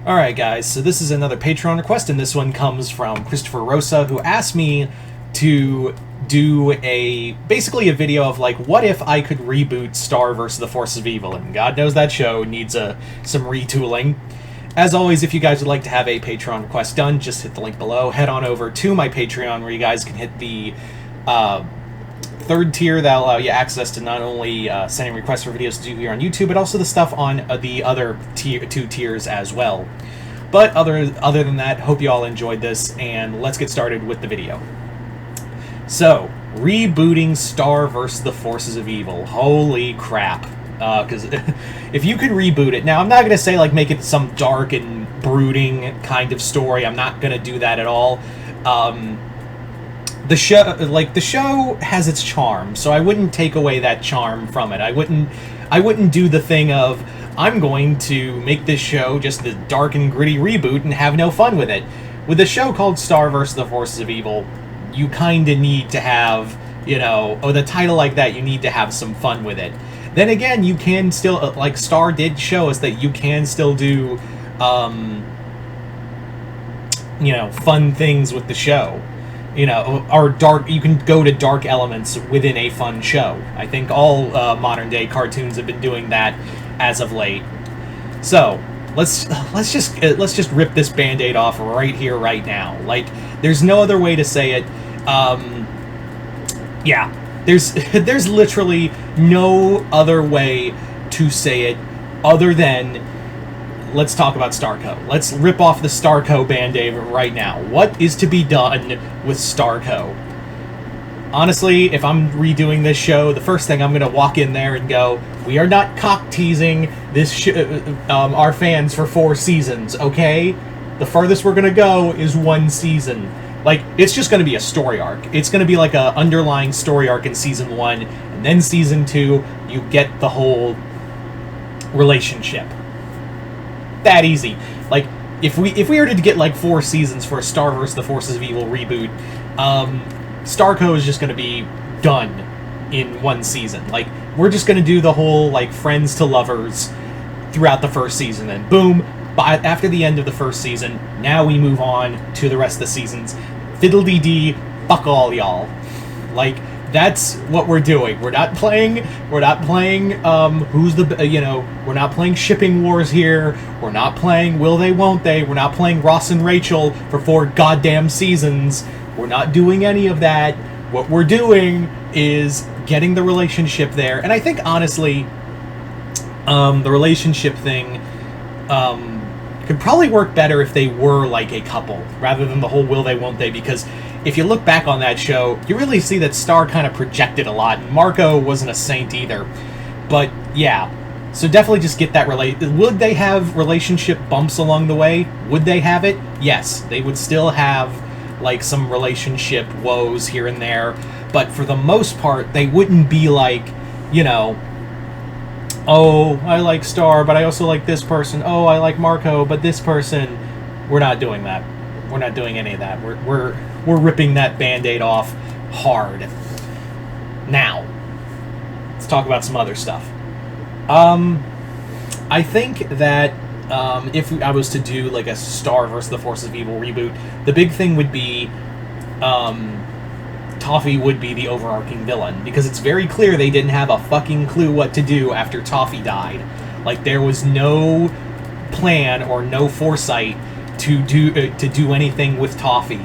Alright guys, so this is another Patreon request, and this one comes from Christopher Rosa, who asked me to do basically a video of like, what if I could reboot Star vs. the Forces of Evil, and God knows that show needs some retooling. As always, if you guys would like to have a Patreon request done, just hit the link below, head on over to my Patreon where you guys can hit the third tier that'll allow you access to not only sending requests for videos to do here on YouTube, but also the stuff on the other two tiers as well. But other than that, hope you all enjoyed this, and let's get started with the video. So, rebooting Star vs. the Forces of Evil. Holy crap. Because if you could reboot it... Now, I'm not going to say, like, make it some dark and brooding kind of story. I'm not going to do that at all. The show has its charm, so I wouldn't take away that charm from it. I wouldn't do the thing of, I'm going to make this show just the dark and gritty reboot and have no fun with it. With a show called Star vs. the Forces of Evil, you kind of need to have, you know, with a title like that, you need to have some fun with it. Then again, you can still, like Star did show us that you can still do, you know, fun things with the show. You know, or dark. You can go to dark elements within a fun show. I think all modern day cartoons have been doing that as of late. So let's just rip this Band-Aid off right here, right now. Like, there's no other way to say it. Yeah, there's literally no other way to say it other than, let's talk about Starco. Let's rip off the Starco Band-Aid right now. What is to be done with Starco? Honestly, if I'm redoing this show, the first thing I'm going to walk in there and go, we are not cock-teasing this our fans for 4 seasons, okay? The furthest we're going to go is 1 season. Like, it's just going to be a story arc. It's going to be like a underlying story arc in Season 1, and then Season 2, you get the whole relationship. That easy. Like, if we were to get like 4 seasons for a Star vs. the Forces of Evil reboot, Starco is just going to be done in 1 season. Like, we're just going to do the whole like friends to lovers throughout the first season, and boom, after the end of the first season, now we move on to the rest of the seasons. Fiddle-dee-dee, fuck all y'all. Like, that's what we're doing. We're not playing, who's the, you know, we're not playing shipping wars here. We're not playing will they, won't they. We're not playing Ross and Rachel for 4 goddamn seasons. We're not doing any of that. What we're doing is getting the relationship there. And I think, honestly, the relationship thing, could probably work better if they were like a couple, rather than the whole will they, won't they, because if you look back on that show, you really see that Star kind of projected a lot, and Marco wasn't a saint either. But, yeah. So definitely just get that Would they have relationship bumps along the way? Would they have it? Yes. They would still have, like, some relationship woes here and there, but for the most part, they wouldn't be like, you know, oh, I like Star, but I also like this person. Oh, I like Marco, but this person. We're not doing that. We're not doing any of that. We're ripping that Band-Aid off hard. Now, let's talk about some other stuff. I think that if I was to do like a Star vs. the Forces of Evil reboot, the big thing would be Toffee would be the overarching villain, because it's very clear they didn't have a fucking clue what to do after Toffee died. Like, there was no plan or no foresight to do anything with Toffee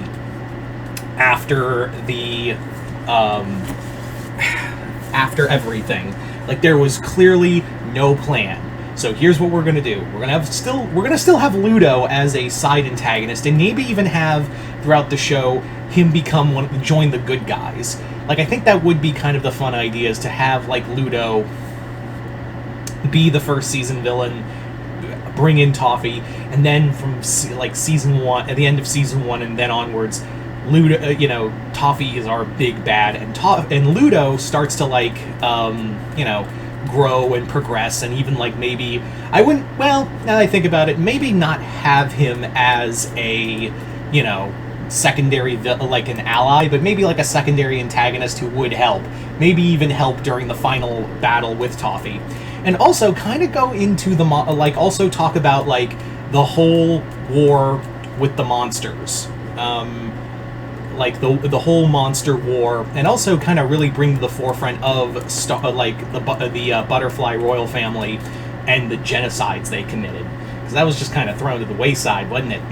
after the after everything. Like, there was clearly no plan. So here's what we're gonna do. We're gonna still have Ludo as a side antagonist, and maybe even have throughout the show him join the good guys. Like, I think that would be kind of the fun idea, is to have like Ludo be the first season villain, bring in Toffee, and then from like Season 1, at the end of Season 1 and then onwards, Ludo, you know, Toffee is our big bad, and Ludo starts to like, you know, grow and progress, and even like maybe well, now that I think about it, maybe not have him as a, you know, secondary, like an ally, but maybe like a secondary antagonist who would help, maybe even help during the final battle with Toffee. And also kind of go into the, like, also talk about like the whole war with the monsters. Like the whole monster war, and also kind of really bring to the forefront of the Butterfly royal family and the genocides they committed, because that was just kind of thrown to the wayside, wasn't it?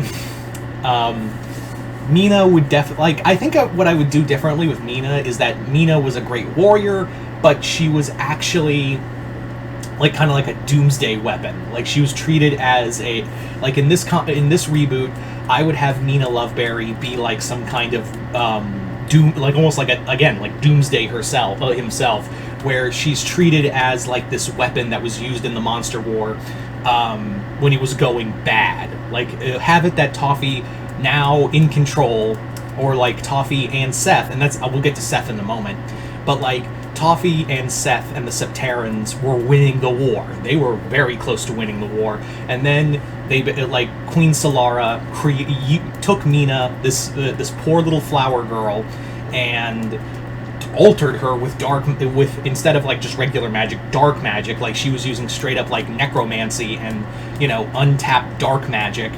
Mina would definitely, I think what I would do differently with Mina is that Mina was a great warrior, but she was actually kind of like a doomsday weapon. Like, she was treated as a, like, in this reboot, I would have Mina Loveberry be like some kind of almost like like Doomsday himself, where she's treated as like this weapon that was used in the Monster War when he was going bad. Like, have it that Toffee now in control, or like Toffee and Seth, and we'll get to Seth in a moment, but like Toffee and Seth and the Septerans were winning the war. They were very close to winning the war, and then they, like, Queen Solara took Mina, this poor little flower girl, and altered her with instead of like just regular magic, dark magic. Like, she was using straight up like necromancy and, you know, untapped dark magic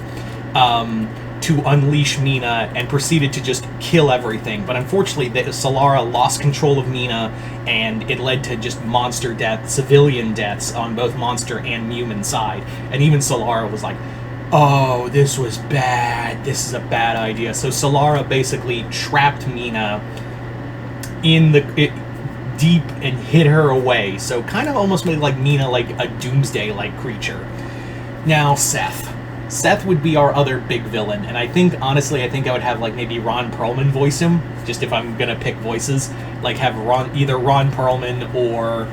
to unleash Mina, and proceeded to just kill everything. But unfortunately, Solara lost control of Mina, and it led to just monster deaths, civilian deaths on both monster and human side. And even Solara was like, oh, this was bad. This is a bad idea. So Solara basically trapped Mina in deep and hid her away. So kind of almost made like Mina like a doomsday-like creature. Now, Seth would be our other big villain, and I think, honestly, I would have, like, maybe Ron Perlman voice him, just if I'm gonna pick voices. Like, have either Ron Perlman or,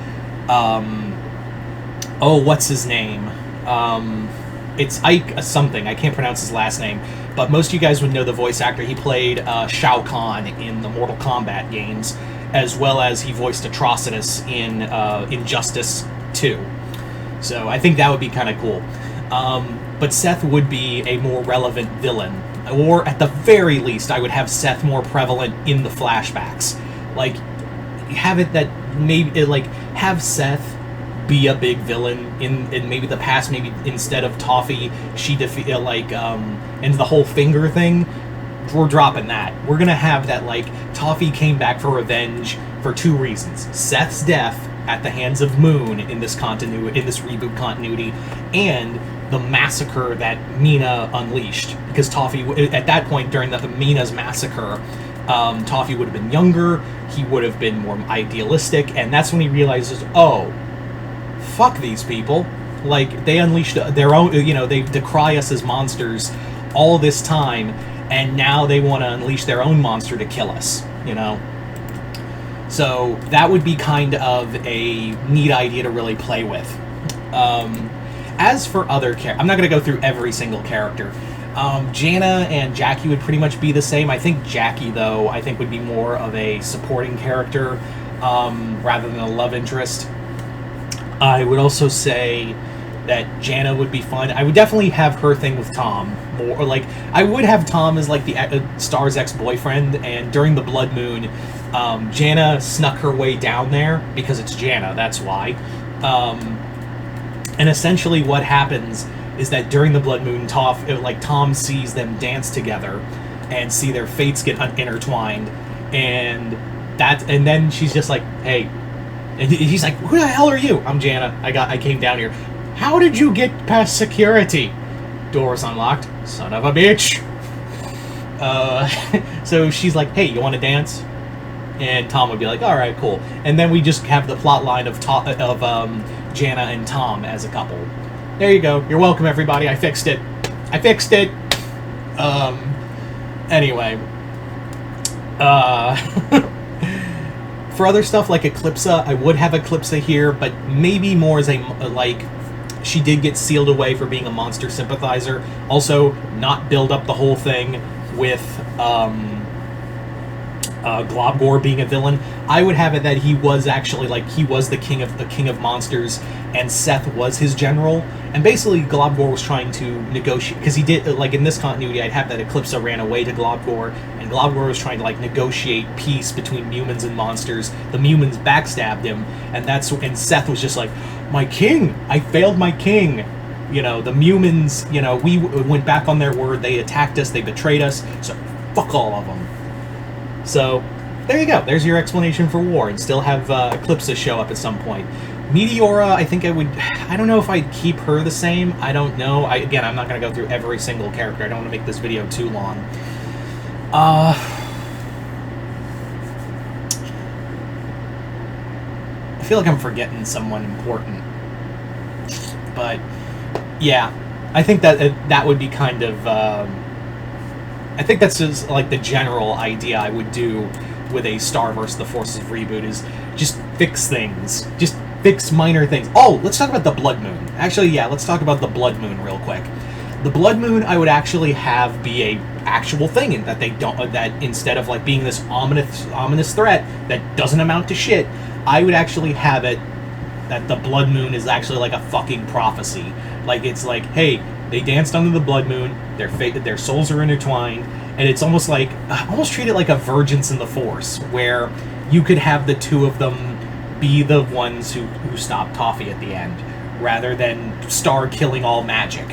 what's his name? It's Ike something, I can't pronounce his last name, but most of you guys would know the voice actor. He played Shao Kahn in the Mortal Kombat games, as well as he voiced Atrocitus in Injustice 2. So I think that would be kind of cool. But Seth would be a more relevant villain. Or, at the very least, I would have Seth more prevalent in the flashbacks. Like, have it that maybe, like, have Seth be a big villain in maybe the past. Maybe instead of Toffee, she and the whole finger thing, we're dropping that. We're gonna have that, like, Toffee came back for revenge for two reasons. Seth's death at the hands of Moon in this reboot continuity, and the massacre that Mina unleashed. Because Toffee, at that point during Mina's massacre, Toffee would have been younger, he would have been more idealistic, and that's when he realizes, oh, fuck these people. Like, they unleashed their own, they decry us as monsters all this time, and now they want to unleash their own monster to kill us, So that would be kind of a neat idea to really play with. As for other characters, I'm not going to go through every single character. Jana and Jackie would pretty much be the same. I think Jackie, though, would be more of a supporting character rather than a love interest. I would also say that Jana would be fun. I would definitely have her thing with Tom. More like, I would have Tom as like the Star's ex-boyfriend, and during the Blood Moon, Jana snuck her way down there because it's Jana, that's why. And essentially what happens is that during the Blood Moon, Tom sees them dance together and see their fates get intertwined, and then she's just like, hey, and he's like, who the hell are you? I'm Jana. I came down here. How did you get past security? Door's unlocked. Son of a bitch. So she's like, hey, you want to dance? And Tom would be like, all right, cool. And then we just have the plot line of Jana and Tom as a couple. There you go. You're welcome, everybody. I fixed it. Anyway. For other stuff like Eclipsa, I would have Eclipsa here, but maybe more as she did get sealed away for being a monster sympathizer. Also, not build up the whole thing with Globgor being a villain. I would have it that he was actually he was the king of monsters, and Seth was his general, and basically Globgor was trying to negotiate, because he did, in this continuity, I'd have that Eclipsa ran away to Globgor, and Globgor was trying to negotiate peace between humans and monsters. The humans backstabbed him, and Seth was just like, my king, I failed my king. You know, the humans, you know, we went back on their word. They attacked us. They betrayed us. So fuck all of them. So there you go. There's your explanation for war. And still have Eclipse show up at some point. Meteora, I think I don't know if I'd keep her the same. I don't know. Again, I'm not going to go through every single character. I don't want to make this video too long. I feel like I'm forgetting someone important. But yeah, I think that would be kind of I think that's just like the general idea I would do with a Star vs. the Forces reboot, is just fix things, just fix minor things. Oh, let's talk about the Blood Moon. Actually, yeah, let's talk about the Blood Moon real quick. The Blood Moon I would actually have be a actual thing, and that they don't, that instead of like being this ominous threat that doesn't amount to shit, I would actually have it that the Blood Moon is actually like a fucking prophecy. Like, it's like, hey, they danced under the Blood Moon, their souls are intertwined, and it's almost like, almost treat it like a Vergence in the Force, where you could have the two of them be the ones who stop Toffee at the end, rather than Star killing all magic.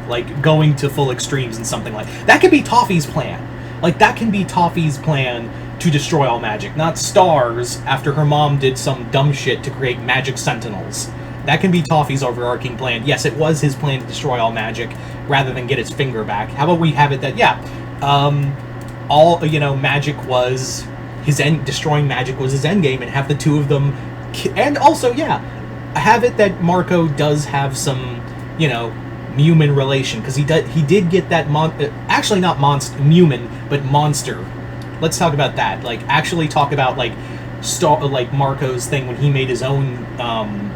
Like, going to full extremes and something like that could be Toffee's plan. Like, that can be Toffee's plan to destroy all magic, not Star's after her mom did some dumb shit to create magic sentinels. That can be Toffee's overarching plan. Yes, it was his plan to destroy all magic rather than get his finger back. How about we have it that, yeah, all, you know, magic was his end, destroying magic was his endgame, and have the two of them, and also, yeah, have it that Marco does have some, you know, human relation, because he did get that actually not monster, human, but monster. Let's talk about that. Like, actually talk about like Marco's thing when he made his own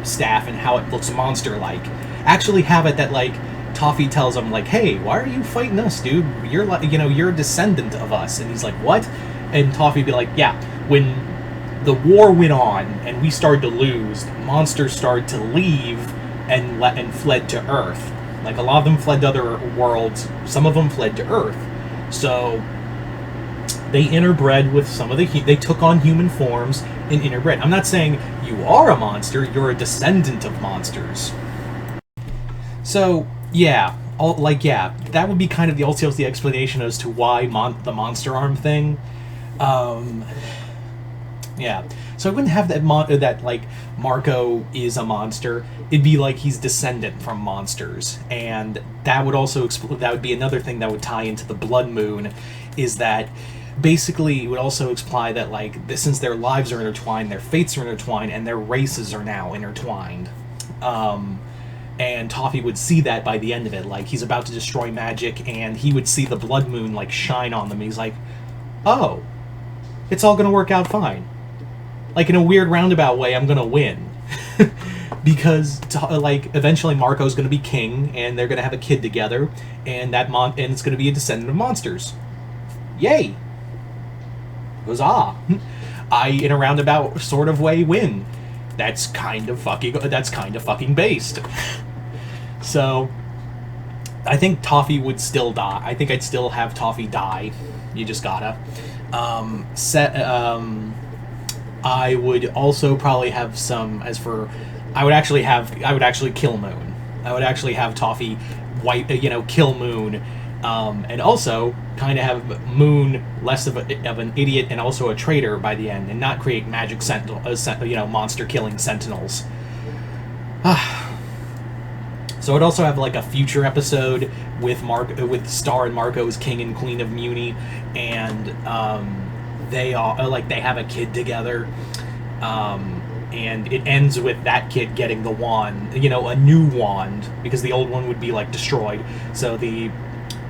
staff and how it looks monster-like. Actually have it that like Toffee tells him like, hey, why are you fighting us, dude? You're like, you know, you're a descendant of us. And he's like, what? And Toffee be like, yeah, when the war went on and we started to lose, monsters started to leave and fled to Earth. Like, a lot of them fled to other worlds, some of them fled to Earth. So they interbred with some of they took on human forms and interbred. I'm not saying you are a monster, you're a descendant of monsters. So, yeah, that would be kind of the explanation as to why the monster arm thing. Yeah. So I wouldn't have that like Marco is a monster. It'd be like he's descendant from monsters, and that would also that would be another thing that would tie into the Blood Moon, is that basically it would also imply that like since their lives are intertwined, their fates are intertwined, and their races are now intertwined. And Toffee would see that by the end of it, like he's about to destroy magic, and he would see the Blood Moon like shine on them. He's like, oh, it's all gonna work out fine. Like, in a weird roundabout way, I'm gonna win. Because, like, eventually Marco's gonna be king, and they're gonna have a kid together, and and it's gonna be a descendant of monsters. Yay! Huzzah! I, in a roundabout sort of way, win. That's kind of fucking based. So, I think Toffee would still die. I think I'd still have Toffee die. You just gotta. I would also probably have some, I would actually kill Moon. I would actually have Toffee kill Moon, and also kind of have Moon less of an idiot and also a traitor by the end, and not create magic monster killing sentinels. So I'd also have like a future episode with Star and Marco as King and Queen of Muni, and they have a kid together, and it ends with that kid getting the wand, a new wand, because the old one would be like destroyed. So the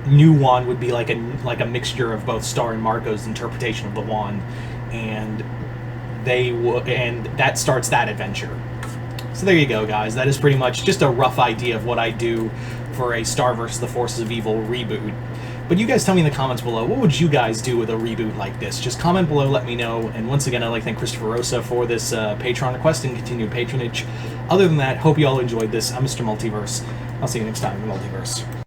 new wand would be like a mixture of both Star and Marco's interpretation of the wand, and that starts that adventure. So there you go, guys. That is pretty much just a rough idea of what I do for a Star vs. the Forces of Evil reboot. But you guys tell me in the comments below, what would you guys do with a reboot like this? Just comment below, let me know. And once again, I'd like to thank Christopher Rosa for this Patreon request and continued patronage. Other than that, hope you all enjoyed this. I'm Mr. Multiverse. I'll see you next time in the Multiverse.